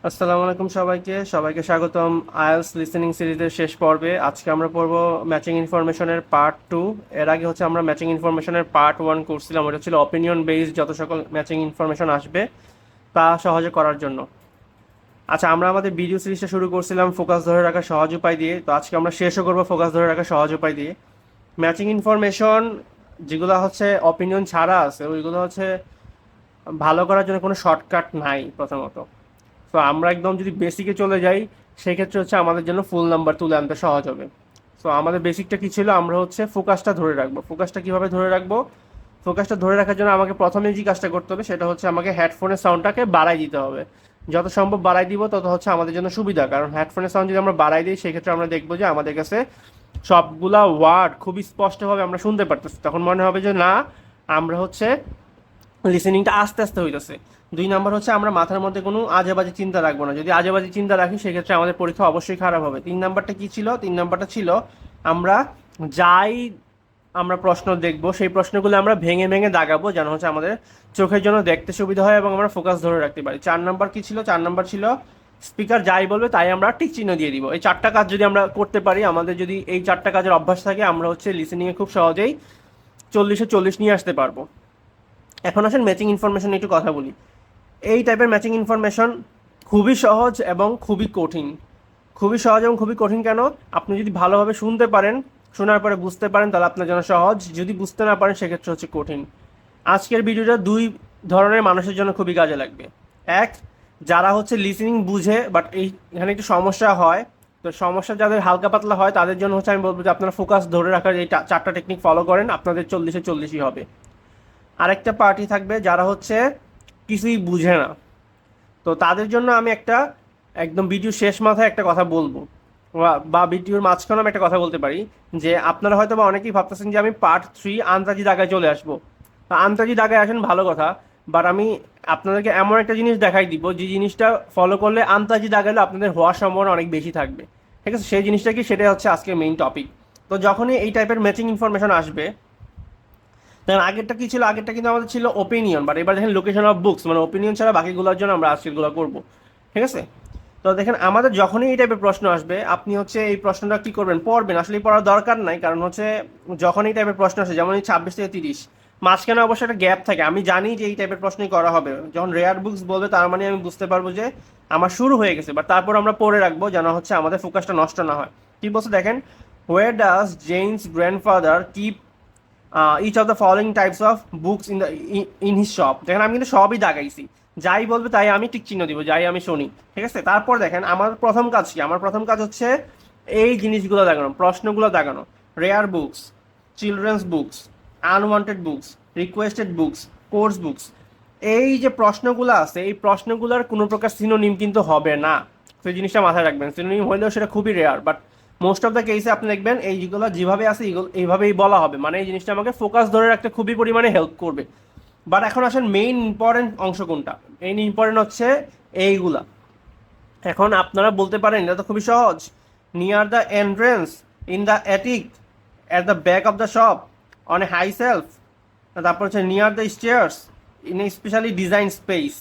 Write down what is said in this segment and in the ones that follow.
আসসালামু আলাইকুম সবাইকে সবাইকে স্বাগতম আইএলস লিসেনিং সিরিজের শেষ পর্বে। আজকে আমরা পড়ব ম্যাচিং ইনফরমেশনের পার্ট 2। এর আগে হচ্ছে আমরা ম্যাচিং ইনফরমেশনের পার্ট 1 করছিলাম, ওটা ছিল অপিনিয়ন বেসড যত সকল ম্যাচিং ইনফরমেশন আসবে তা সহজে করার জন্য। আচ্ছা, আমরা আমাদের ভিডিও সিরিজটা শুরু করছিলাম ফোকাস ধরে রাখার সহজ উপায় দিয়ে, তো আজকে আমরা শেষও করবো ফোকাস ধরে রাখার সহজ উপায় দিয়ে। ম্যাচিং ইনফরমেশন যেগুলো হচ্ছে অপিনিয়ন ছাড়া আছে ওইগুলো হচ্ছে ভালো করার জন্য কোনো শর্টকাট নাই প্রথমত। তো আমরা একদম যদি বেসিকে চলে যাই সেক্ষেত্রে হচ্ছে আমাদের জন্য ফুল নাম্বার তুলে আনতে সহজ হবে। তো আমাদের বেসিকটা কী ছিল, আমরা হচ্ছে ফোকাসটা ধরে রাখবো। ফোকাসটা কীভাবে ধরে রাখবো? ফোকাসটা ধরে রাখার জন্য আমাকে প্রথমে যে কাজটা করতে হবে সেটা হচ্ছে আমাকে হেডফোনের সাউন্ডটাকে বাড়াই দিতে হবে। যত সম্ভব বাড়াই দিব তত হচ্ছে আমাদের জন্য সুবিধা, কারণ হেডফোনের সাউন্ড যদি আমরা বাড়াই দিই সেক্ষেত্রে আমরা দেখবো যে আমাদের কাছে সবগুলা ওয়ার্ড খুবই স্পষ্টভাবে আমরা শুনতে পারতেছি। তখন মনে হবে যে না, আমরা হচ্ছে লিসেনিংটা আস্তে আস্তে হইতেছে। 2 নাম্বার হচ্ছে আমরা মাথার মধ্যে কোনো আজে বাজে চিন্তা রাখবো না। যদি আজে বাজে চিন্তা রাখি সেক্ষেত্রে আমাদের পরীক্ষা অবশ্যই খারাপ হবে। 3 নাম্বারটা কি ছিল? 3 নাম্বারটা ছিল আমরা যাই আমরা প্রশ্ন দেখবো সেই প্রশ্নগুলো আমরা ভেঙে ভেঙে দাগাবো, যেন হচ্ছে আমাদের চোখের জন্য দেখতে সুবিধা হয় এবং আমরা ফোকাস ধরে রাখতে পারি। 4 নাম্বার কি ছিল? 4 নাম্বার ছিল স্পিকার যাই বলবে তাই আমরা টিক চিহ্ন দিয়ে দিব। এই 4টা কাজ যদি আমরা করতে পারি, আমাদের যদি এই 4টা কাজের অভ্যাস থাকে, আমরা হচ্ছে লিসেনিংয়ে খুব সহজেই 40-40 নিয়ে আসতে পারবো। এখন আসেন ম্যাচিং ইনফরমেশন একটু কথা বলি। এই টাইপের ম্যাচিং ইনফরমেশন খুবই সহজ এবং খুবই কঠিন। খুবই সহজ এবং খুবই কঠিন কেন? আপনি যদি ভালোভাবে শুনতে পারেন, শোনার পরে বুঝতে পারেন, তাহলে আপনার জন্য সহজ। যদি বুঝতে না পারেন সেক্ষেত্রে হচ্ছে কঠিন। আজকের ভিডিওটা 2 ধরনের মানুষের জন্য খুবই কাজে লাগবে। এক, যারা হচ্ছে লিসেনিং বুঝে বাট এখানে একটু সমস্যা হয়, তো সমস্যা যাদের হালকা পাতলা হয় তাদের জন্য হচ্ছে আমি বলবো যে আপনারা ফোকাস ধরে রাখার এই 4টা টেকনিক ফলো করেন, আপনাদের 40-40ই হবে। আরেকটা পার্টি থাকবে যারা হচ্ছে কিছুই বুঝে না, তো তাদের জন্য আমি একটা একদম ভিডিও শেষ মাথায় একটা কথা বলবো, বা ভিডিওর মাঝখানে আমি একটা কথা বলতে পারি যে আপনারা হয়তো বা অনেকেই ভাবতেছেন যে আমি পার্ট 3 আন্তাজি দাগায় চলে আসবো। তা আন্তাজি দাগায় আসেন ভালো কথা, বাট আমি আপনাদেরকে এমন একটা জিনিস দেখাই দিব যে জিনিসটা ফলো করলে আন্তাজি দাগালে আপনাদের হওয়ার সম্ভাবনা অনেক বেশি থাকবে। ঠিক আছে, সেই জিনিসটা কি, সেটাই হচ্ছে আজকের মেইন টপিক। তো যখনই এই টাইপের ম্যাচিং ইনফরমেশন আসবে, দেখেন আগেরটা কি ছিল, আগেরটা কিন্তু আমাদের ছিল ওপিনিয়ন, বাট এবার দেখেন লোকেশন অফ বুকস, মানে ওপিনিয়ন ছাড়া বাকিগুলোর জন্য আমরা আজকেরগুলো করবো। ঠিক আছে, তো দেখেন আমাদের যখনই এই টাইপের প্রশ্ন আসবে আপনি হচ্ছে এই প্রশ্নটা কি করবেন, পড়বেন। আসলে পড়ার দরকার নাই, কারণ হচ্ছে যখন এই টাইপের প্রশ্ন আসে, যেমন এই 26 থেকে 30, মাঝখানে অবশ্যই একটা গ্যাপ থাকে। আমি জানি যে এই টাইপের প্রশ্নই করা হবে। যখন রেয়ার বুকস বলবে তার মানে আমি বুঝতে পারবো যে আমার শুরু হয়ে গেছে, বাট তারপর আমরা পড়ে রাখবো যেন হচ্ছে আমাদের ফোকাসটা নষ্ট না হয়। কি বলছে দেখেন, where does James grandfather keep each of the following types of books in his shop. দেখেন আমি কিন্তু সবই দাগাইছি, যাই বলবে তাই আমি টিক চিহ্ন দিব, যাই আমি শুনি। ঠিক আছে, তারপর দেখেন আমার প্রথম কাজ কি, আমার প্রথম কাজ হচ্ছে এই জিনিসগুলো দেখানো, প্রশ্নগুলো দেখানো। Rare books, children's books, unwanted books, requested books, course books. এই যে প্রশ্নগুলো আছে এই প্রশ্নগুলোর কোনো প্রকার সিনোনিম কিন্তু হবে না। সেই জিনিসটা মাথায় রাখবেন, সিনোনিম হলেও সেটা খুবই rare, but most of the কেসে আপনি দেখবেন এইগুলো যেভাবে আছে এইভাবেই বলা হবে, মানে এই জিনিসটা আমাকে ফোকাস ধরে রাখতে খুবই পরিমাণে হেল্প করবে। বাট এখন আসেন মেইন ইম্পর্টেন্ট অংশ কোনটা? মেইন ইম্পর্টেন্ট হচ্ছে এইগুলা। এখন আপনারা বলতে পারেন এটা তো খুবই সহজ, near the entrance, in the attic, at the back of the shop, on a high shelf, তারপর হচ্ছে near the stairs, in a specially design space,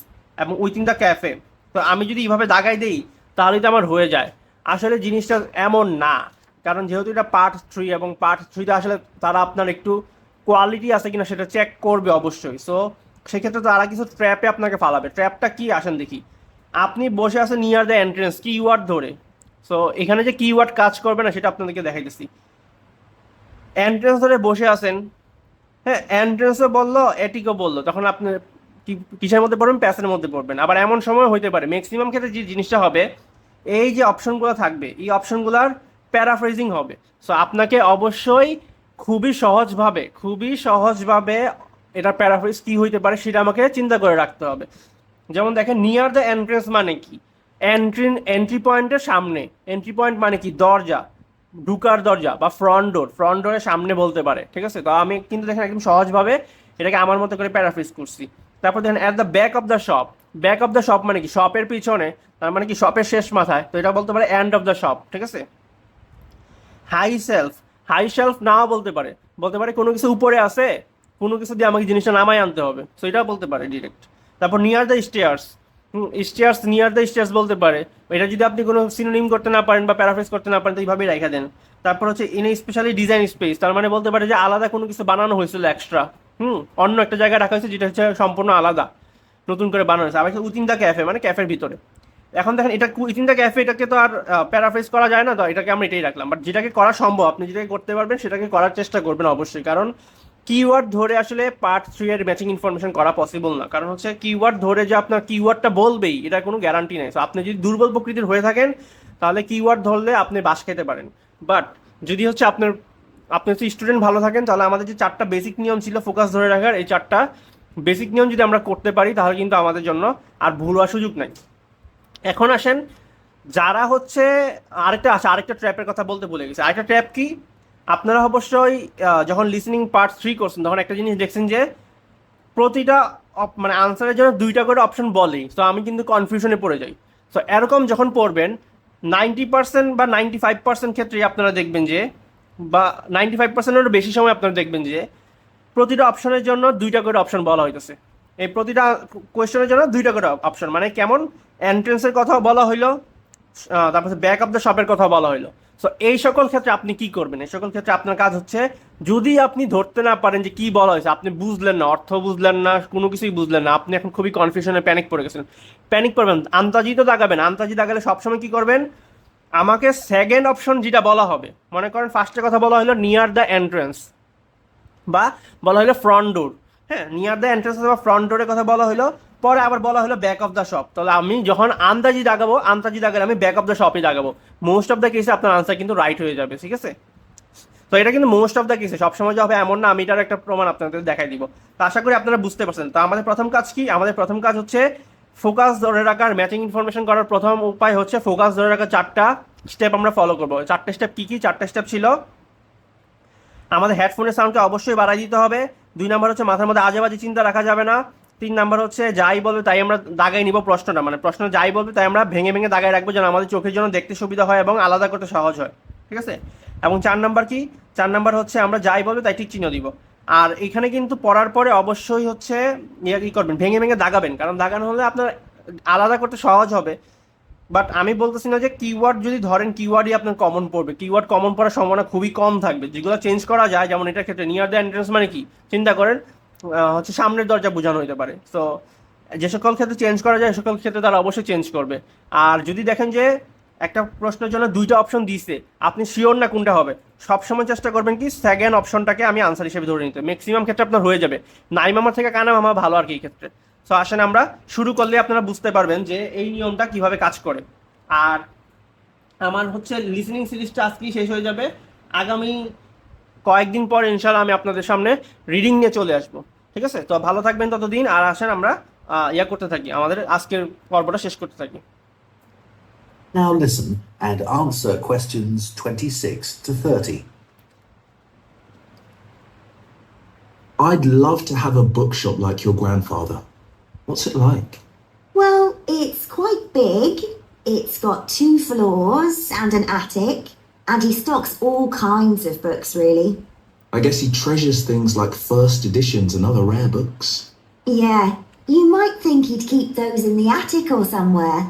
এবং উইথিন দ্য ক্যাফে। তো আমি যদি এইভাবে দাগাই দেই তাহলেই তো আমার হয়ে যায়। আসলে জিনিসটা এমন না, কারণ যেহেতু এটা পার্ট 3 এবং পার্ট 3তে আসলে তারা আপনার একটু কোয়ালিটি আছে কিনা সেটা চেক করবে অবশ্যই। সো সেক্ষেত্রে তারা কিছু ট্র্যাপে আপনাকে ফালাবে। ট্র্যাপটা কি আসেন দেখি। আপনি বসে আছেন নিয়ার দ্য এন্ট্রেন্স কিওয়ার্ড ধরে, সো এখানে যে কিওয়ার্ড কাজ করবে না সেটা আপনাদেরকে দেখাইতেছি। এন্ট্রেন্স ধরে বসে আছেন, হ্যাঁ এন্ট্রেন্সও বললো এটিকও বললো, তখন আপনি কিসের মধ্যে পড়বেন? প্যাসের মধ্যে পড়বেন। আবার এমন সময় হইতে পারে, ম্যাক্সিমাম ক্ষেত্রে যে জিনিসটা হবে, এই যে অপশনগুলো থাকবে এই অপশনগুলোর প্যারাফ্রেজিং হবে। সো আপনাকে অবশ্যই খুবই সহজভাবে এটার প্যারাফ্রেজ কি হইতে পারে সেটা আমাকে চিন্তা করে রাখতে হবে। যেমন দেখেন নিয়ার দ্য এন্ট্রেন্স মানে কি, এন্ট্রি পয়েন্টের সামনে। এন্ট্রি পয়েন্ট মানে কি? দরজা, ঢুকার দরজা বা ফ্রন্ট ডোর। ফ্রন্ট ডোরের সামনে বলতে পারে। ঠিক আছে, তো আমি কিন্তু দেখেন একদম সহজভাবে এটাকে আমার মতো করে প্যারাফ্রেজ করছি। তারপর দেখেন at the back of the shop. Back of the shop মানে কি? শপের পিছনে, তার মানে কি শপের শেষ মাথায়, তো এটা বলতে পারে এন্ড অফ দ্য শপ। ঠিক আছে, হাই সেলফ, হাই শেলফ নাও বলতে পারে, বলতে পারে কোনো কিছু উপরে আছে, কোনো কিছু দিয়ে আমাকে জিনিসটা নামায় আনতে হবে, সো এটাও বলতে পারে ডিরেক্ট। তারপর near the stairs, stairs near the stairs বলতে পারে। এটা যদি আপনি কোনো সিনোনিম করতে না পারেন বা প্যারাফ্রেজ করতে না পারেন তো এইভাবেই রেখে দেন। তারপর হচ্ছে ইন স্পেশালি ডিজাইন স্পেস, তার মানে বলতে পারে যে আলাদা কোনো কিছু বানানো হয়েছিল এক্সট্রা, অন্য একটা জায়গায় রাখা হয়েছে যেটা হচ্ছে সম্পূর্ণ আলাদা, নতুন করে বানানো হয়েছে। আবার উইথিন দ্য ক্যাফে মানে ক্যাফের ভিতরে। এখন দেখেন এটা উইথিন দ্য ক্যাফে, এটাকে তো আর প্যারাফ্রেজ করা যায় না, তো এটাকে আমরা এটাই রাখলাম। বাট যেটাকে করা সম্ভব, আপনি যেটাকে করতে পারবেন সেটাকে করার চেষ্টা করবেন অবশ্যই, কারণ কিওয়ার্ড ধরে আসলে পার্ট 3 এর ম্যাচিং ইনফরমেশন করা পসিবল না। কারণ হচ্ছে কিওয়ার্ড ধরে যে আপনার কিওয়ার্ডটা বলবেই এটার কোনো গ্যারান্টি নেই। সো আপনি যদি দুর্বল প্রকৃতির হয়ে থাকেন তাহলে কিওয়ার্ড ধরলে আপনি বাস খেতে পারেন। বাট যদি হচ্ছে আপনি হচ্ছে স্টুডেন্ট ভালো থাকেন, তাহলে আমাদের যে 4টা বেসিক নিয়ম ছিল ফোকাস ধরে রাখার, এই 4টা বেসিক নিয়ম যদি আমরা করতে পারি তাহলে কিন্তু আমাদের জন্য আর ভুল হওয়ার সুযোগ নাই। এখন আসেন যারা হচ্ছে আরেকটা ট্র্যাপের কথা বলতে ভুলে গেছে। আরেকটা ট্র্যাপ কি, আপনারা অবশ্যই যখন লিসনিং পার্ট 3 করছেন তখন একটা জিনিস দেখছেন যে প্রতিটা মানে আনসারের জন্য 2টা করে অপশন বলেই, তো আমি কিন্তু কনফিউশনে পড়ে যাই। তো এরকম যখন পড়বেন 90% বা 95% ক্ষেত্রেই আপনারা দেখবেন যে, বা 95%-এরও বেশি সময় আপনারা দেখবেন যে প্রতিটা অপশনের জন্য 2টা করে অপশন বলা হইতেছে। এই প্রতিটা কোয়েশ্চেনের জন্য 2টা করে অপশন, মানে কেমন এন্ট্রেন্সের কথা বলা হইলো, তারপর ব্যাক অফ দ্য শপের কথা বলা হইলো। সো এই সকল ক্ষেত্রে আপনি কি করবেন, এই সকল ক্ষেত্রে আপনার কাজ হচ্ছে, যদি আপনি ধরতে না পারেন যে কি বলা হয়েছে, আপনি বুঝলেন না, অর্থ বুঝলেন না, কোনো কিছুই বুঝলেন না, আপনি এখন খুবই কনফিউশনে প্যানিক পড়ে গেছেন, প্যানিক করবেন, আন্তাজি তো দাগাবেন। আন্তাজি দাগালে সবসময় কি করবেন, আমাকে সেকেন্ড অপশন যেটা বলা হবে, মনে করেন ফার্স্টের কথা বলা হলো নিয়ার দ্য এন্ট্রেন্স বা বলা হলো ফ্রন্ট ডোর, হ্যাঁ নিয়ার দ্য এন্ট্রেন্স অথবা ফ্রন্ট ডোরের কথা বলা হলো, পরে আবার বলা হলো ব্যাক অফ দ্য শপ, তাহলে আমি যখন আন্দাজি দাগালে আমি ব্যাক অফ দ্য শপই দাগাবো। মোস্ট অফ দ্য কেসে আপনার আনসার কিন্তু রাইট হয়ে যাবে, ঠিক আছে। তো এটা কিন্তু মোস্ট অফ দ্য কেসে সবসময় যে হবে এমন না, আমি এটার একটা প্রমাণ আপনাদের দেখাই দিব। তো আশা করি আপনারা বুঝতে পারছেন। তো আমাদের প্রথম কাজ কি, আমাদের প্রথম কাজ হচ্ছে ফোকাস ধরে রাখার, ম্যাচিং ইনফরমেশন করার প্রথম উপায় হচ্ছে ফোকাস ধরে রাখার 4টা স্টেপ আমরা ফলো করবো। 4টে স্টেপ কি কি, 4টে স্টেপ ছিল, আমাদের হেডফোনের সাউন্ডকে অবশ্যই বাড়াই দিতে হবে। 2 নাম্বার হচ্ছে মাথার মধ্যে আজেবাজে চিন্তা রাখা যাবে না। 3 নাম্বার হচ্ছে যাই বলবে তাই আমরা দাগাই নিব প্রশ্নটা, মানে প্রশ্ন যাই বলবে তাই আমরা ভেঙে ভেঙে দাগাই রাখবো, যেন আমাদের চোখের জন্য দেখতে সুবিধা হয় এবং আলাদা করতে সহজ হয়, ঠিক আছে। এবং 4 নাম্বার কি, 4 নাম্বার হচ্ছে আমরা যাই বলবে তাই ঠিক চিহ্ন দিব। আর এখানে কিন্তু পড়ার পরে অবশ্যই হচ্ছে কি করবেন, ভেঙে ভেঙে দাগাবেন, কারণ দাগানো হলে আপনার আলাদা করতে সহজ হবে। বাট আমি বলতেছি না যে কিওয়ার্ড যদি ধরেন কিওয়ার্ডই আপনার কমন পড়বে, কিওয়ার্ড কমন পড়ার সম্ভাবনা খুবই কম থাকবে। যেগুলো চেঞ্জ করা যায়, যেমন এটার ক্ষেত্রে নিয়ার দ্য এন্ট্রেন্স মানে কি, চিন্তা করেন হচ্ছে সামনের দরজা বোঝানো হতে পারে। তো যে সকল ক্ষেত্রে চেঞ্জ করা যায় সকল ক্ষেত্রে তারা অবশ্যই চেঞ্জ করবে। আর যদি দেখেন যে একটা প্রশ্নের জন্য 2টা অপশন দিয়েছে, আপনি শিওর না কোনটা হবে, সবসময় চেষ্টা করবেন কি সেকেন্ড অপশনটাকে আমি আনসার হিসেবে ধরে নিতে। ম্যাক্সিমাম ক্ষেত্রে আপনার হয়ে যাবে, নাই মামা থেকে কানা মামা ভালো আর কি এই ক্ষেত্রে। সো আসেন আমরা শুরু করলে আপনারা বুঝতে পারবেন যে এই নিয়মটা কিভাবে কাজ করে। আর আমার হচ্ছে লিসেনিং সিরিজটা আজকেই শেষ হয়ে যাবে, আগামী কয়েকদিন পর ইনশাল্লাহ আমি আপনাদের সামনে রিডিং নিয়ে চলে আসবো, ঠিক আছে। তো ভালো থাকবেন ততদিন, আর আসেন আমরা করতে থাকি, আমাদের আজকের পর্বটা শেষ করতে থাকি। Now listen and answer questions 26 to 30. I'd love to have a bookshop like your grandfather. What's it like? Well, it's quite big. It's got 2 floors and an attic, and he stocks all kinds of books, really. I guess he treasures things like first editions and other rare books. Yeah, you might think he'd keep those in the attic or somewhere.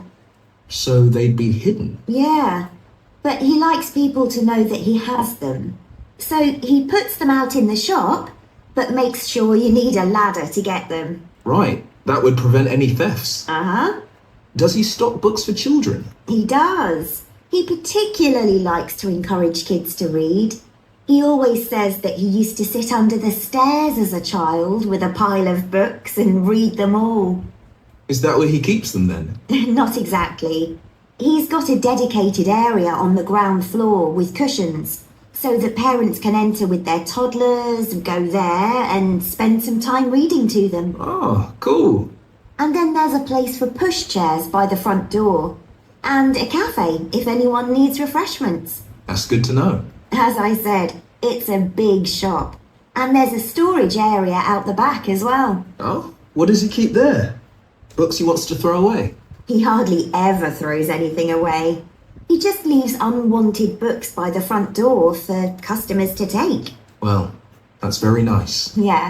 So they'd be hidden. Yeah, but he likes people to know that he has them. So he puts them out in the shop, but makes sure you need a ladder to get them. Right, that would prevent any thefts. Uh-huh. Does he stock books for children? He does. He particularly likes to encourage kids to read. He always says that he used to sit under the stairs as a child with a pile of books and read them all. Is that where he keeps them then? Not exactly. He's got a dedicated area on the ground floor with cushions, so that parents can enter with their toddlers, go there and spend some time reading to them. Oh, cool. And then there's a place for pushchairs by the front door, and a cafe if anyone needs refreshments. That's good to know. As I said, it's a big shop, and there's a storage area out the back as well. Oh, what does he keep there? Books he wants to throw away? He hardly ever throws anything away. He just leaves unwanted books by the front door for customers to take. Well, that's very nice. Yeah.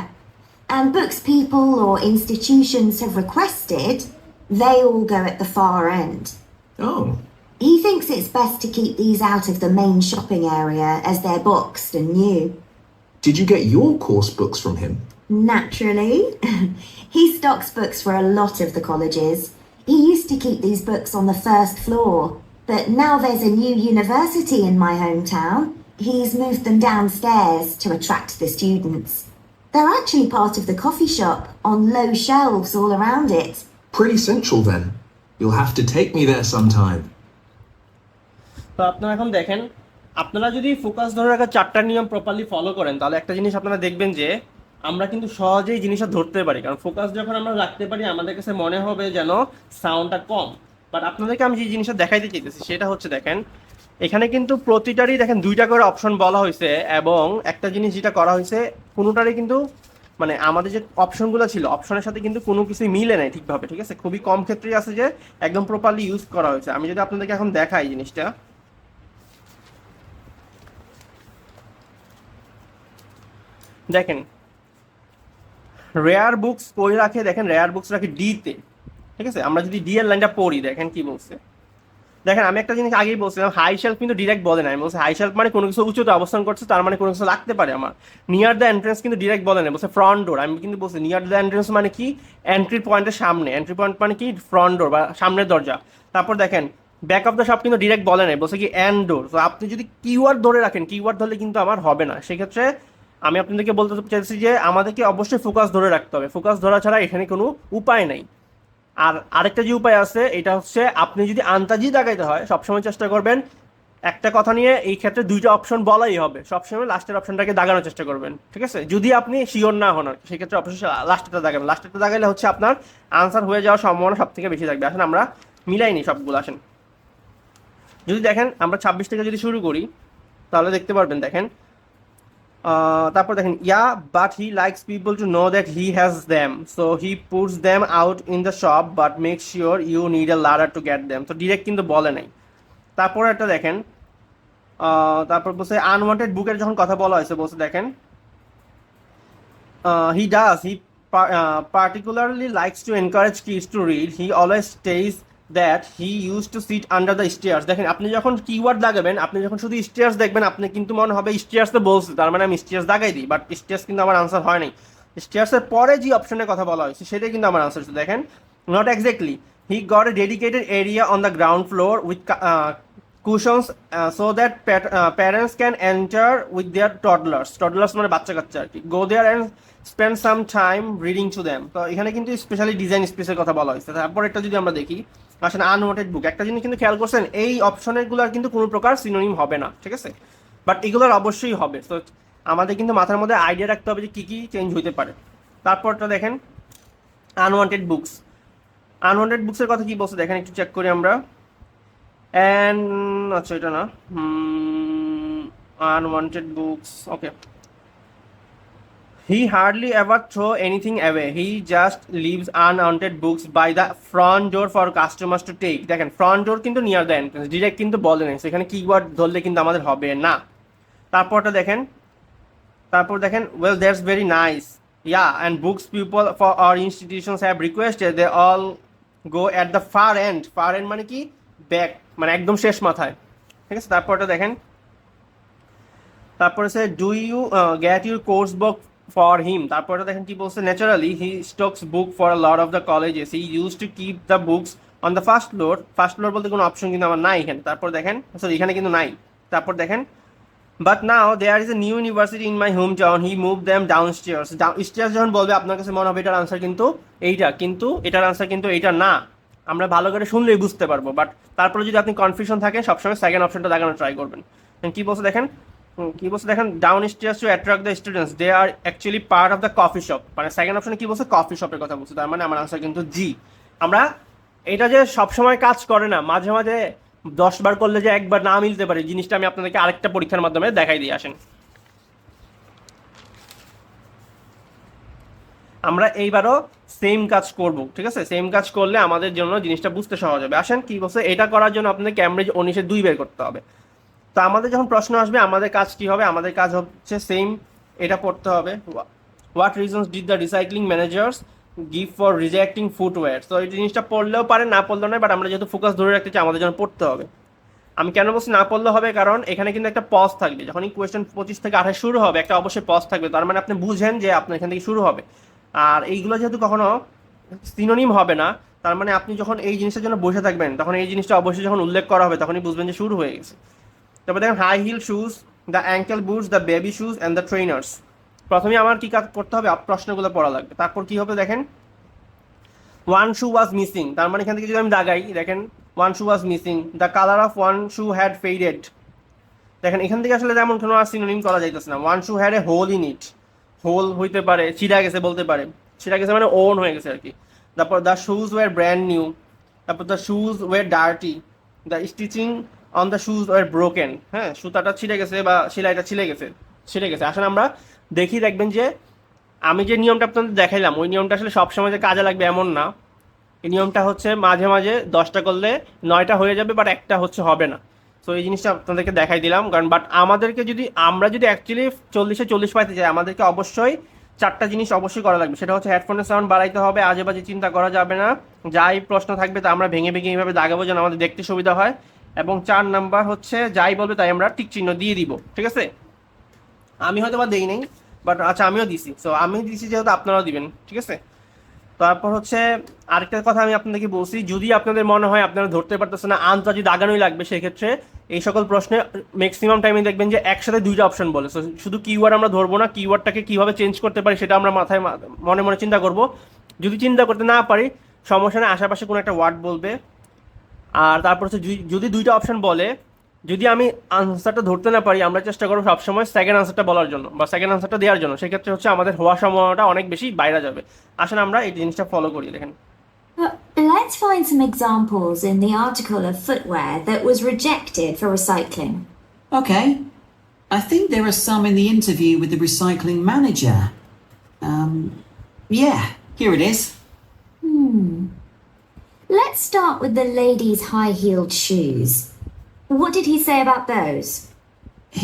And books people or institutions have requested, They all go at the far end. Oh, He thinks it's best to keep these out of the main shopping area as they're boxed and new. did you get your course books from him? Naturally. He stocks books for a lot of the colleges. He used to keep these books on the first floor, but now there's a new university in my hometown. He's moved them downstairs to attract the students. They're actually part of the coffee shop, on low shelves all around it. Pretty central then. You'll have to take me there sometime. তো আপনারা এখন দেখেন, আপনারা যদি focus ধরে রাখার 4টা নিয়ম প্রপারলি ফলো করেন, তাহলে একটা জিনিস আপনারা দেখবেন যে আমরা কিন্তু সহজেই জিনিসটা ধরতে পারি। কারণ ফোকাস যখন আমরা রাখতে পারি, আমাদের কাছে মনে হবে যেন সাউন্ডটা কম। বাট আপনাদেরকে আমি যে জিনিসটা দেখাইতে চাইতেছি সেটা হচ্ছে, দেখেন এখানে কিন্তু প্রতিটারই দেখেন 2টা করে অপশন বলা হয়েছে, এবং একটা জিনিস যেটা করা হয়েছে, কোনোটারই কিন্তু মানে আমাদের যে অপশনগুলো ছিল, অপশনের সাথে কিন্তু কোনো কিছুই মিলে নাই ঠিকভাবে, ঠিক আছে? খুবই কম ক্ষেত্রেই আছে যে একদম প্রপারলি ইউজ করা হয়েছে। আমি যদি আপনাদেরকে এখন দেখাই জিনিসটা, দেখেন রেয়ার বুকস কই রাখে, দেখেন রেয়ার বুকস রাখে ডিতে, ঠিক আছে? আমরা যদি ডি এর লাইনটা পড়ি, দেখেন কি বলছে। দেখেন আমি একটা জিনিস আগেই বলছিলাম, হাই শেলফ কিন্তু ডিরেক্ট বলে না। আমি বলছি হাই শেলফ মানে কোনো কিছু উঁচুতে অবস্থান করছে, তার মানে কোনো কিছু লাগতে পারে আমার। নিয়ার দ্য এন্ট্রেন্স কিন্তু ডিরেক্ট বলে না, বলছে ফ্রন্ট ডোর। আমি কিন্তু বলছি নিয়ার দ্য এন্ট্রেন্স মানে কি, এন্ট্রি পয়েন্টের সামনে। এন্ট্রি পয়েন্ট মানে কি, ফ্রন্ট ডোর বা সামনের দরজা। তারপর দেখেন ব্যাক অফ দ্য শপ কিন্তু ডিরেক্ট বলে নাই, বলছে কি এন্ড ডোর। তো আপনি যদি কিওয়ার্ড ধরে রাখেন, কিওয়ার্ড ধরলে কিন্তু আমার হবে না। সেক্ষেত্রে আমি আপনাদেরকে বলতে চাইছি যে আমাদেরকে অবশ্যই ফোকাস ধরে রাখতে হবে। ফোকাস ধরা ছাড়া এখানে কোনো উপায় নাই। আর আরেকটা যে উপায় আছে, এটা হচ্ছে আপনি যদি আন্তাজি দাগাইতে হয়, সবসময় চেষ্টা করবেন একটা কথা নিয়ে, এই ক্ষেত্রে 2টা অপশন বলাই হবে, সবসময় লাস্টের অপশনটাকে দাগানোর চেষ্টা করবেন, ঠিক আছে? যদি আপনি শিওর না হন, সেক্ষেত্রে অবশ্যই লাস্টেরটা দাগাবেন। লাস্টেরটা দাগাইলে হচ্ছে আপনার আনসার হয়ে যাওয়ার সম্ভাবনা সব থেকে বেশি থাকবে। আসেন আমরা মিলাইনি সবগুলো। আসেন যদি দেখেন আমরা 26 থেকে যদি শুরু করি, তাহলে দেখতে পারবেন, দেখেন তারপর দেখেন yeah but he likes people to know that he has them, so he puts them out in the shop but make sure you need a ladder to get them. তো ডিরেক্ট কিন্তু বলে নাই। তারপর একটা দেখেন, তারপর বলছে আনওয়ান্টেড বুকের যখন কথা বলা হয়েছে, বলছে দেখেন he does. He particularly likes to encourage kids to read. He always states that he used to sit under the stairs. দেখেন আপনি যখন কিওয়ার্ড লাগাবেন, আপনি যখন শুধু স্টেয়ার্স দেখবেন, আপনি কিন্তু মনে হবে স্টেয়ার্স তো বলছে, তার মানে আমি স্টেয়ার্স দাগাই দিই। বাট স্টেয়ার্স কিন্তু আমার আনসার হয় নাই। স্টেয়ার্সের পরে যে অপশনের কথা বলা হয়েছে সেটাই কিন্তু আমার আনসার ছিল। দেখেন not exactly, he got a dedicated area on the ground floor with cushions so that parents can enter with their toddlers মানে বাচ্চা কাচ্চা আর কি, go there and spend some time reading to them. তো এখানে কিন্তু স্পেশালি ডিজাইন স্পেসের কথা বলা হয়েছে। তারপর একটা যদি আমরা দেখি, আসলে আনওয়ান্টেড বুক, একটা জিনিস কিন্তু খেয়াল করছেন, এই অপশনেরগুলোর কিন্তু কোনো প্রকার সিনোনিম হবে না, ঠিক আছে? বাট এগুলোর অবশ্যই হবে। তো আমাদের কিন্তু মাথার মধ্যে আইডিয়া রাখতে হবে যে কী কী চেঞ্জ হইতে পারে। তারপরটা দেখেন আনওয়ান্টেড বুকস। আনওয়ান্টেড বুকসের কথা কি বলছে দেখেন, একটু চেক করি আমরা। অ্যান্ড আচ্ছা এটা না, unwanted books, okay. He hardly ever throw anything away. He just leaves unwanted books by the front door for customers to take. দেখেন front door কিন্তু near the entrance, direct কিন্তু বলে নেই, সেখানে কিওয়ার্ড ধরলে কিন্তু আমাদের হবে না। তারপরটা দেখেন, তারপর দেখেন well that's very nice, yeah, and books people for our institutions have requested they all go at the far end. far end মানে কি, ব্যাক মানে একদম শেষ মাথায়, ঠিক আছে? তারপরটা দেখেন, তারপরে সে do you get your course book for him. তারপরে দেখেন কি বলছে, naturally he stocks book for a lot of the colleges, he use to keep the books on the first floor. First floor বলতে কোনো অপশন কিন্তু আমার নাই এখানে। তারপর দেখেন, সরি এখানে কিন্তু নাই। তারপর দেখেন but now there is a new university in my hometown, he move them downstairs. Stairs যখন বলবে আপনার কাছে মনে হবে এটার আনসার কিন্তু এইটা, কিন্তু এটার আনসার কিন্তু এইটা না। আমরা ভালো করে শুনলেই বুঝতে পারবো। বাট তারপরে যদি আপনি কনফিউশন থাকে, সবসময় সেকেন্ড অপশনটা দেখানোর ট্রাই করবেন। কি বলছে দেখেন, কি বলছে দেখেন, downstairs to attract the students, they are actually part of the coffee shop. মানে সেকেন্ড অপশনে কি বলছে, কফি শপের কথা বলছে, তার মানে আমার আনসার কিন্তু জি। আমরা এটা যে সবসময় কাজ করে না, মাঝে মাঝে 10 বার করলে যে একবার না মিলতে পারে, জিনিসটা আমি আপনাদেরকে আরেকটা পরীক্ষার মাধ্যমে দেখাই দিয়ে আসেন। আমরা এইবারও সেম কাজ করব, ঠিক আছে? সেম কাজ করলে আমাদের জন্য জিনিসটা বুঝতে সহজ হবে। আসেন কি বলছে, এটা করার জন্য আপনাদের ক্যামব্রিজ 19-2 বের করতে হবে। তো আমাদের যখন প্রশ্ন আসবে, আমাদের কাজ কি হবে, আমাদের কাজ হচ্ছে সেম এটা পড়তে হবে। What reasons did the recycling managers give for rejecting footwear. তো এই জিনিসটা পড়লেও পারে, না পড়লেও নয়, বাট আমরা যেহেতু ফোকাস ধরে রাখতে চাই আমাদের জন্য পড়তে হবে। আমি কেন বলছি না পড়লে হবে, কারণ এখানে কিন্তু একটা পজ থাকবে, যখনই কোয়েশ্চেন 25 থেকে 28 শুরু হবে একটা অবশ্যই পজ থাকবে, তার মানে আপনি বুঝেন যে আপনার এখান থেকে শুরু হবে। আর এইগুলো যেহেতু কখনো সিনোনিম হবে না, তার মানে আপনি যখন এই জিনিসটার জন্য বসে থাকবেন তখন এই জিনিসটা অবশ্যই যখন উল্লেখ করা হবে তখনই বুঝবেন যে শুরু হয়ে গেছে। তারপর দেখেন high heel shoes, the ankle boots, the baby shoes and the trainers. প্রথমে আমার কি কাজ করতে হবে, প্রশ্নগুলো পড়া লাগবে, তারপর কি হবে দেখেন, ওয়ান শু ওয়াজ মিসিং, তার মানে এখান থেকে যদি আমি দাগাই দেখেন one shoe was missing, the colour of one shoe had faded. দেখেন এখান থেকে আসলে যেমন কোনো আর সিনোনিম করা যাইতেছে না। One shoe had a hole in it, hole হইতে পারে ছিঁড়া গেছে বলতে পারে, ছিঁড়া গেছে মানে ওন হয়ে গেছে আর কি। তারপর the shoes were brand new, তারপর the shoes were dirty, the stitching on the shoes were broken. হ্যাঁ, সুতাটা ছিঁড়ে গেছে বা সেলাইটা ছিঁড়ে গেছে। আসলে আমরা দেখি দেখবেন যে আমি যে নিয়মটা আপনাদের দেখাইলাম ওই নিয়মটা আসলে সবসময় যে কাজে লাগবে এমন না। এই নিয়মটা হচ্ছে মাঝে মাঝে 10টা করলে 9টা হয়ে যাবে, বাট একটা হচ্ছে হবে না। সো এই জিনিসটা আপনাদেরকে দেখাই দিলাম, কারণ বাট আমাদেরকে যদি আমরা যদি অ্যাকচুয়ালি 40-এ 40 পাইতে চাই আমাদেরকে অবশ্যই 4টা জিনিস অবশ্যই করা লাগবে। সেটা হচ্ছে হেডফোনের সাউন্ড বাড়াইতে হবে, আজে বাজে চিন্তা করা যাবে না, যাই প্রশ্ন থাকবে তা আমরা ভেঙে ভেঙে এইভাবে দাগাবো যেন আমাদের দেখতে সুবিধা হয়। এবং 4 নাম্বার হচ্ছে যাই বলবে তাই আমরা টিক চিহ্ন দিয়ে দিব, ঠিক আছে? আমি হয়তো বা দেই নাই, বাট আচ্ছা আমিও দিছি, সো আমি দিছি যেহেতু আপনারাও দিবেন, ঠিক আছে? তারপর হচ্ছে আরেকটা কথা আমি আপনাদেরকে বলছি, যদি আপনাদের মনে হয় আপনারা ধরতে পারতেছেন না আনসার যদি দাগানোই লাগবে, সেক্ষেত্রে এই সকল প্রশ্নে ম্যাক্সিমাম টাইমে দেখবেন যে একসাথে 2টা অপশন বলে। সো শুধু কিওয়ার্ড আমরা ধরবো না, কিওয়ার্ডটাকে কীভাবে চেঞ্জ করতে পারি সেটা আমরা মাথায় মনে মনে চিন্তা করব। যদি চিন্তা করতে না পারি সমস্যা নেই, আশেপাশে কোনো একটা ওয়ার্ড বলবে। আর তারপর হচ্ছে যদি 2টা অপশন বলে, যদি আমি আনসারটা ধরতে না পারি আমরা চেষ্টা করবো সবসময় সেকেন্ড আনসারটা বলার জন্য বা সেকেন্ড আনসারটা দেওয়ার জন্য, সেক্ষেত্রে হচ্ছে আমাদের হওয়ার সম্ভাবনাটা অনেক বেশি বাইরে যাবে। আসলে আমরা এই জিনিসটা ফলো করি। দেখেন But let's find some examples in the article of footwear that was rejected for recycling. Okay. I think there are some in the interview with the recycling manager. Yeah, here it is. Let's start with the lady's high-heeled shoes. What did he say about those?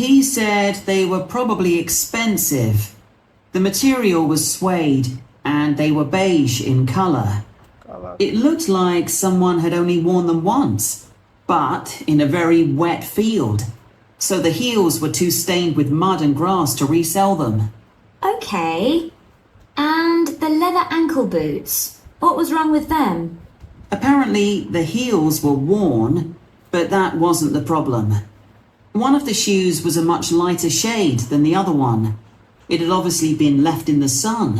He said they were probably expensive. The material was suede and they were beige in colour. It looked like someone had only worn them once, but in a very wet field. So the heels were too stained with mud and grass to resell them. Okay. And the leather ankle boots. What was wrong with them? Apparently, the heels were worn, but that wasn't the problem. One of the shoes was a much lighter shade than the other one. It had obviously been left in the sun.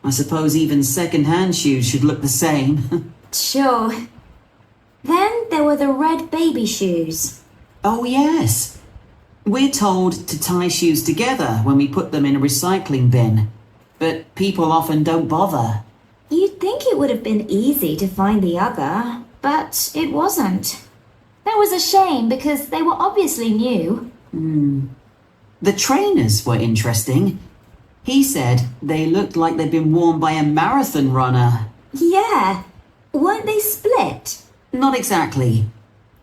I suppose even second-hand shoes should look the same. Sure. Then there were the red baby shoes. Oh, yes. We're told to tie shoes together when we put them in a recycling bin, but people often don't bother. You'd think it would have been easy to find the other, but it wasn't. That was a shame because they were obviously new. The trainers were interesting. He said they looked like they'd been worn by a marathon runner. Yeah. Weren't they split? Not exactly.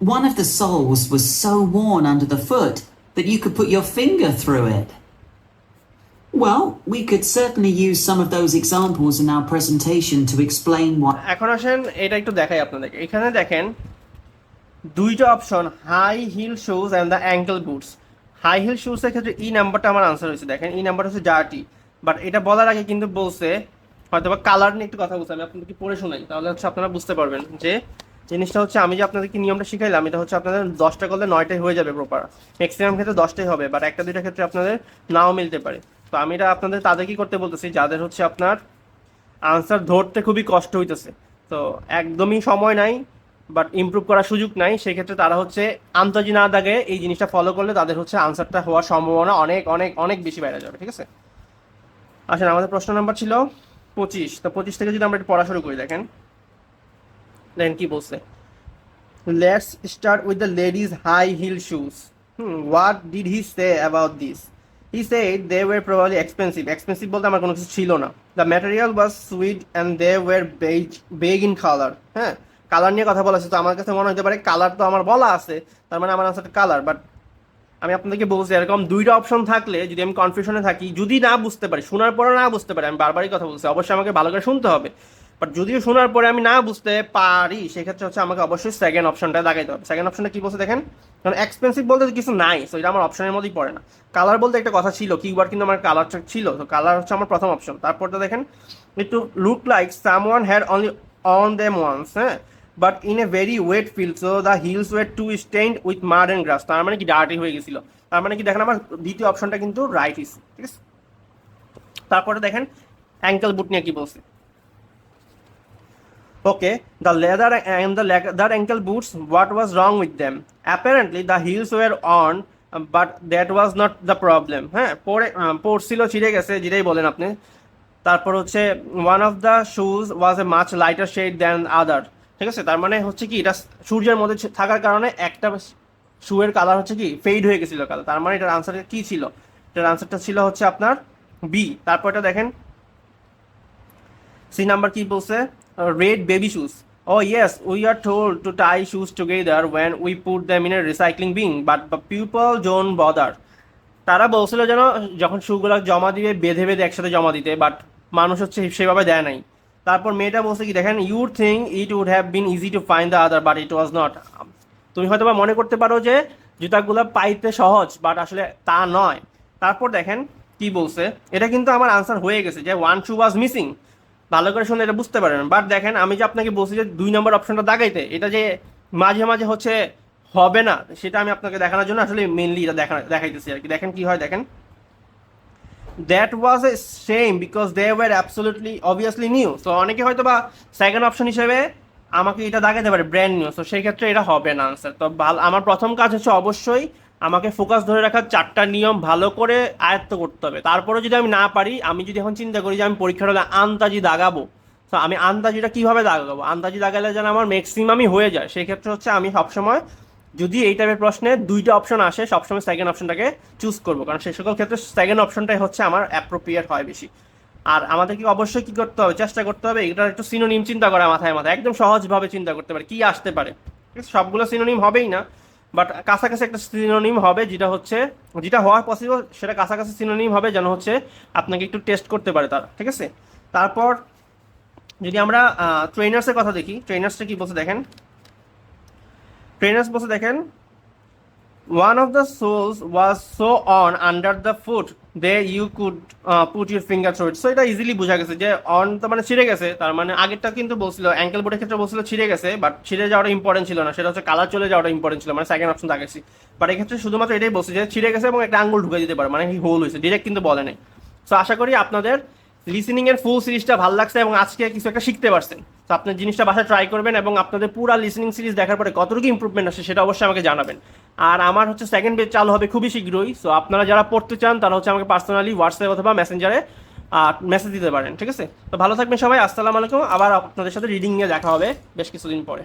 One of the soles was so worn under the foot that you could put your finger through it. Well, we could certainly use some of those examples in our presentation to explain why. এখন আসেন এটা একটু দেখাই আপনাদেরকে। এখানে দেখেন 2টা option, high heel shoes and the ankle boots. High heel শুজের ক্ষেত্রে ই নাম্বারটা আমার আনসার হয়েছে। দেখেন ই নাম্বারটা হচ্ছে ডার্টি, বাট এটা বলার আগে কিন্তু বলছে হয়তো বা কালার নিয়ে একটু কথা বলছে। আমি আপনাদেরকে পড়ে শোনাই, তাহলে হচ্ছে আপনারা বুঝতে পারবেন যে জিনিসটা হচ্ছে আমি যে আপনাদেরকে নিয়মটা শিখাইলাম এটা হচ্ছে আপনাদের 10টা করলে 9টাই হয়ে যাবে প্রপার। ম্যাক্সিমাম ক্ষেত্রে 10টাই হবে, বাট 1-2টা ক্ষেত্রে আপনাদের নাও মিলতে পারে। তো আমি এটা আপনাদের তাদেরকেই করতে বলতেছি যাদের হচ্ছে আপনার আনসার ধরতে খুবই কষ্ট হইতেছে, তো একদমই সময় নাই বাট ইমপ্রুভ করার সুযোগ নাই, সেক্ষেত্রে তারা হচ্ছে আন্তাজি না দাগে এই জিনিসটা ফলো করলে তাদের হচ্ছে আনসারটা হওয়ার সম্ভাবনা অনেক অনেক অনেক বেশি বেড়ে যাবে, ঠিক আছে? আসেন আমাদের প্রশ্ন নাম্বার ছিল 25। তো 25 থেকে যদি আমরা একটু পড়া শুরু করি, দেখেন কি বলছে। Let's start with the ladies high heel shoes. What did he say about this? He said they were probably expensive. Expensive বলতে আমার কোনো কিছু ছিল না। The material was sweet and they were beige in color. হ্যাঁ, colour নিয়ে কথা বলা আছে, তো আমার কাছে মনে হতে পারে কালার তো আমার বলা আছে, তার মানে আমার আনসারটা কালার, বাট আমি আপনাদেরকে বলছি এরকম দুইটা অপশন থাকলে যদি আমি কনফিউশনে থাকি, যদি না বুঝতে পারি, শোনার পরে না বুঝতে পারি, আমি বারবারই কথা বলছি, অবশ্যই আমাকে ভালো করে শুনতে হবে। বাট যদিও শোনার পরে আমি না বুঝতে পারি, সেক্ষেত্রে হচ্ছে আমাকে অবশ্যই সেকেন্ড অপশনটা দাগাইতে হবে। সেকেন্ড অপশনটা কি বলছে দেখেন, কারণ এক্সপেন্সিভ বলতে তো কিছু নাই, সো এটা আমার অপশনের মধ্যেই পড়ে না। কালার বলতে একটা কথা ছিল, কিওয়ার্ড কিন্তু আমার কালারটা ছিল, তো কালার হচ্ছে আমার প্রথম অপশন। তারপরটা দেখেন, একটু look like someone had only on them once, হ্যাঁ, but in a very wet field, so the heels were too stained with mud and grass. তার মানে কি ডার্টি হয়ে গেছিল, তার মানে কি দেখেন আমার দ্বিতীয় অপশনটা কিন্তু রাইট ইস, ঠিক আছে। তারপরে দেখেন অ্যাঙ্কেল বুট নিয়ে কি বলছে। Okay, the leather and the leather ankle boots, what was wrong with them? Apparently, the heels were on, but that was not the problem. হ্যাঁ, পড়ছিল ছিঁড়ে গেছে, যেটাই বলেন আপনি। তারপর হচ্ছে one of the shoes was a much lighter shade than other. ঠিক আছে, তার মানে হচ্ছে কি এটা সূর্যের মধ্যে থাকার কারণে একটা শুয়ের কালার হচ্ছে কি ফেড হয়ে গেছিল কালার। তার মানে এটার আনসার কি ছিল? এটার আনসারটা ছিল হচ্ছে আপনার বি। তারপর এটা দেখেন সি নাম্বার কি বলছে, red baby shoes. Oh yes, we are told to tie shoes together when we put them in a recycling bin, but people don't bother. তারা বলছিল যেন যখন শুগুলো জমা দিবে বেঁধে বেঁধে একসাথে জমা দিতে, বাট মানুষ হচ্ছে সেভাবে দেয় নাই। তারপর মেয়েটা বলছে কি দেখেন, you think it would have been easy to find the other, but it was not. তুমি হয়তো বা মনে করতে পারো যে জুতাগুলো পাইতে সহজ, বাট আসলে তা নয়। তারপর দেখেন কি বলছে, এটা কিন্তু আমার আনসার হয়ে গেছে যে ওয়ান শু ওয়াজ মিসিং। ভালো করে শুনে এটা বুঝতে পারেন। বাট দেখেন আমি যে আপনাকে বলছি যে 2 নম্বর অপশনটা দাগাইতে, এটা যে মাঝে মাঝে হচ্ছে হবে না, সেটা আমি আপনাকে দেখানোর জন্য আসলে মেইনলি এটা দেখাইতেছি আর কি। দেখেন কি হয়, দেখেন that was a shame because they were absolutely obviously new. So অনেকে হয়তো বা সেকেন্ড অপশন হিসেবে আমাকে এটা দেখাতে পারে ব্র্যান্ড নিউ, সো সেই ক্ষেত্রে এটা হবে না আনসার। তো ভালো, আমার প্রথম কাজ হচ্ছে অবশ্যই আমাকে ফোকাস ধরে রাখার 4টা নিয়ম ভালো করে আয়ত্ত করতে হবে। তারপরে যদি আমি না পারি, আমি যদি এখন চিন্তা করি যে আমি পরীক্ষার হলে আন্দাজি দাগাবো, তো আমি আন্দাজিটা কীভাবে দাগাবো, আন্দাজি দাগালে যেন আমার ম্যাক্সিমামই হয়ে যায়, সেই ক্ষেত্রে হচ্ছে আমি সবসময় যদি এই টাইপের প্রশ্নে 2টা অপশন আসে, সবসময় সেকেন্ড অপশনটাকে চুজ করবো, কারণ সেই সকল ক্ষেত্রে সেকেন্ড অপশনটাই হচ্ছে আমার অ্যাপ্রোপ্রিয়েট হয় বেশি। আর আমাদেরকে অবশ্যই কি করতে হবে, চেষ্টা করতে হবে এটার একটু সিনোনিম চিন্তা করা, মাথায় মাথায় একদম সহজভাবে চিন্তা করতে পারে কি আসতে পারে। ঠিক আছে, সবগুলো সিনোনিম হবেই না, বাট কাছাকাছি একটা সিনোনিম হবে, যেটা হচ্ছে যেটা হওয়া পসিবল সেটা কাছাকাছি সিনোনিম হবে, যেন হচ্ছে আপনাকে একটু টেস্ট করতে পারে তারা। ঠিক আছে, তারপর যদি আমরা ট্রেনার্সের কথা দেখি, ট্রেনার্সটা কি বলছে দেখেন, ট্রেনার্স বলছে দেখেন one of the soles was so on under the foot there you could put your finger through it. So এটা ইজিলি বোঝা গেছে যে অন তো মানে ছিঁড়ে গেছে, তার মানে আগেরটা কিন্তু বলছিল অ্যাঙ্কেল বোর্ডের ক্ষেত্রে বলছিল ছিঁড়ে গেছে, বাট ছিঁড়ে যাওয়াটা ইম্পর্টেন্ট ছিল না, সেটা হচ্ছে কালার চলে যাওয়াটা ইম্পর্টেন্ট ছিল, মানে সেকেন্ড অপশন দেখাচ্ছি। বাট এক্ষেত্রে শুধুমাত্র এটাই বলছে যে ছিঁড়ে গেছে এবং একটা আঙ্গুল ঢুকে দিতে পারে, মানে কি হোল হয়েছে, ডিরেক্ট কিন্তু বলে নাই। সো আশা করি আপনাদের লিসেনিং এর ফুল সিরিজটা ভালো লাগছে এবং আজকে কিছু একটা শিখতে পারছেন। তো আপনার জিনিসটা বাসায় ট্রাই করবেন এবং আপনাদের পুরো লিসেনিং সিরিজ দেখার পরে কতটুকু ইমপ্রুভমেন্ট আসে সেটা অবশ্যই আমাকে জানাবেন। আর আমার হচ্ছে সেকেন্ড বেচ চালু হবে খুবই শীঘ্রই, সো আপনারা যারা পড়তে চান তারা হচ্ছে আমাকে পার্সোনালি হোয়াটসঅ্যাপ অথবা মেসেঞ্জারে মেসেজ দিতে পারেন। ঠিক আছে, তো ভালো থাকবেন সবাই, আসসালামু আলাইকুম। আবার আপনাদের সাথে রিডিং নিয়ে দেখা হবে বেশ কিছুদিন পরে।